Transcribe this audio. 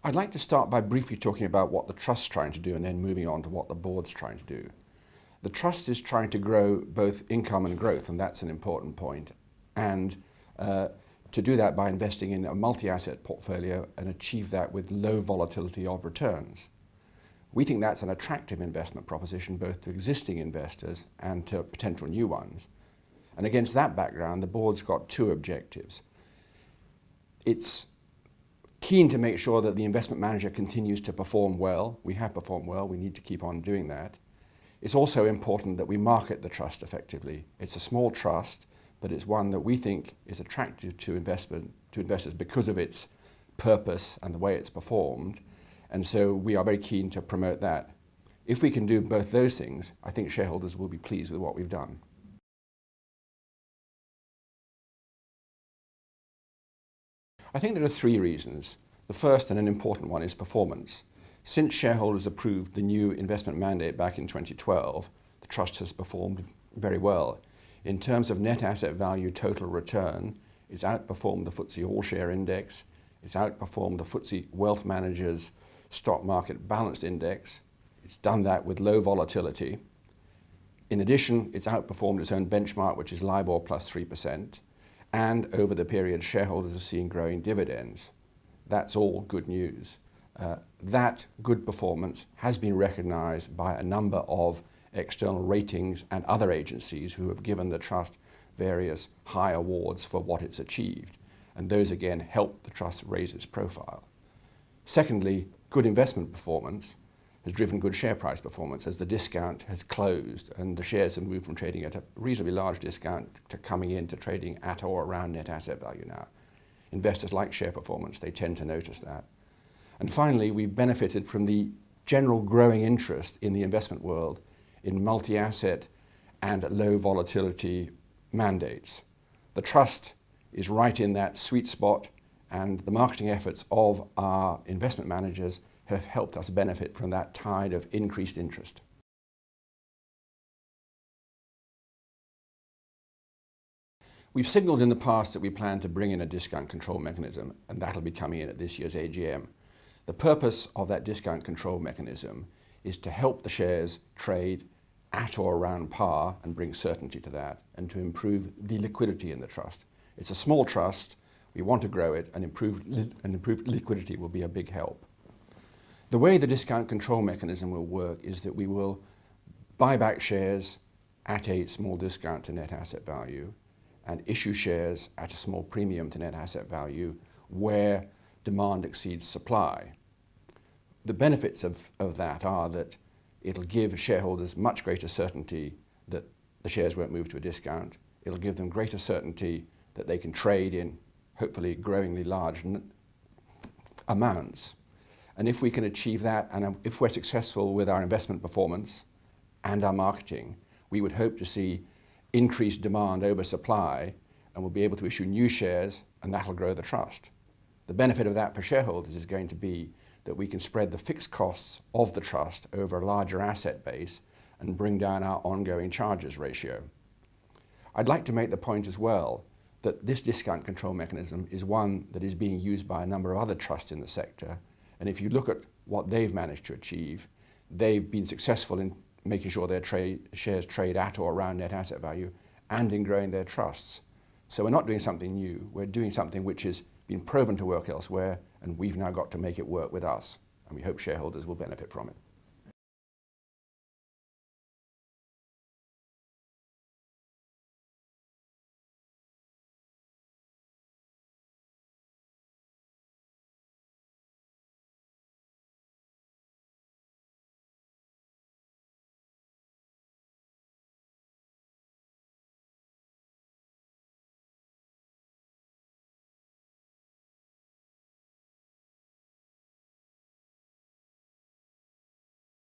I'd like to start by briefly talking about what the Trust's trying to do and then moving on to what the Board's trying to do. The Trust is trying to grow both income and growth, and that's an important point, and to do that by investing in a multi-asset portfolio and achieve that with low volatility of returns. We think that's an attractive investment proposition both to existing investors and to potential new ones. And against that background, the Board's got two objectives. It's keen to make sure that the investment manager continues to perform well. We have performed well, we need to keep on doing that. It's also important that we market the Trust effectively. It's a small trust, but it's one that we think is attractive to investors because of its purpose and the way it's performed. And so we are very keen to promote that. If we can do both those things, I think shareholders will be pleased with what we've done. I think there are three reasons. The first and an important one is performance. Since shareholders approved the new investment mandate back in 2012, the Trust has performed very well. In terms of net asset value total return, it's outperformed the FTSE All-Share Index, it's outperformed the FTSE Wealth Managers Stock Market Balanced Index. It's done that with low volatility. In addition, it's outperformed its own benchmark, which is LIBOR plus 3%, and over the period, shareholders have seen growing dividends. That's all good news. That good performance has been recognized by a number of external ratings and other agencies who have given the Trust various high awards for what it's achieved. And those again help the Trust raise its profile. Secondly, good investment performance has driven good share price performance as the discount has closed and the shares have moved from trading at a reasonably large discount to coming into trading at or around net asset value now. Investors like share performance, they tend to notice that. And finally, we've benefited from the general growing interest in the investment world in multi-asset and low volatility mandates. The Trust is right in that sweet spot, and the marketing efforts of our investment managers have helped us benefit from that tide of increased interest. We've signalled in the past that we plan to bring in a discount control mechanism, and that'll be coming in at this year's AGM. The purpose of that discount control mechanism is to help the shares trade at or around par and bring certainty to that, and to improve the liquidity in the Trust. It's a small Trust, we want to grow it, and improved liquidity will be a big help. The way the discount control mechanism will work is that we will buy back shares at a small discount to net asset value and issue shares at a small premium to net asset value where demand exceeds supply. The benefits of that are that it'll give shareholders much greater certainty that the shares won't move to a discount. It'll give them greater certainty that they can trade in hopefully growingly large amounts. And if we can achieve that, and if we're successful with our investment performance and our marketing, we would hope to see increased demand over supply, and we'll be able to issue new shares, and that'll grow the Trust. The benefit of that for shareholders is going to be that we can spread the fixed costs of the Trust over a larger asset base and bring down our ongoing charges ratio. I'd like to make the point as well that this discount control mechanism is one that is being used by a number of other trusts in the sector, and if you look at what they've managed to achieve, they've been successful in making sure their shares trade at or around net asset value and in growing their trusts. So we're not doing something new, we're doing something which has been proven to work elsewhere, and we've now got to make it work with us, and we hope shareholders will benefit from it.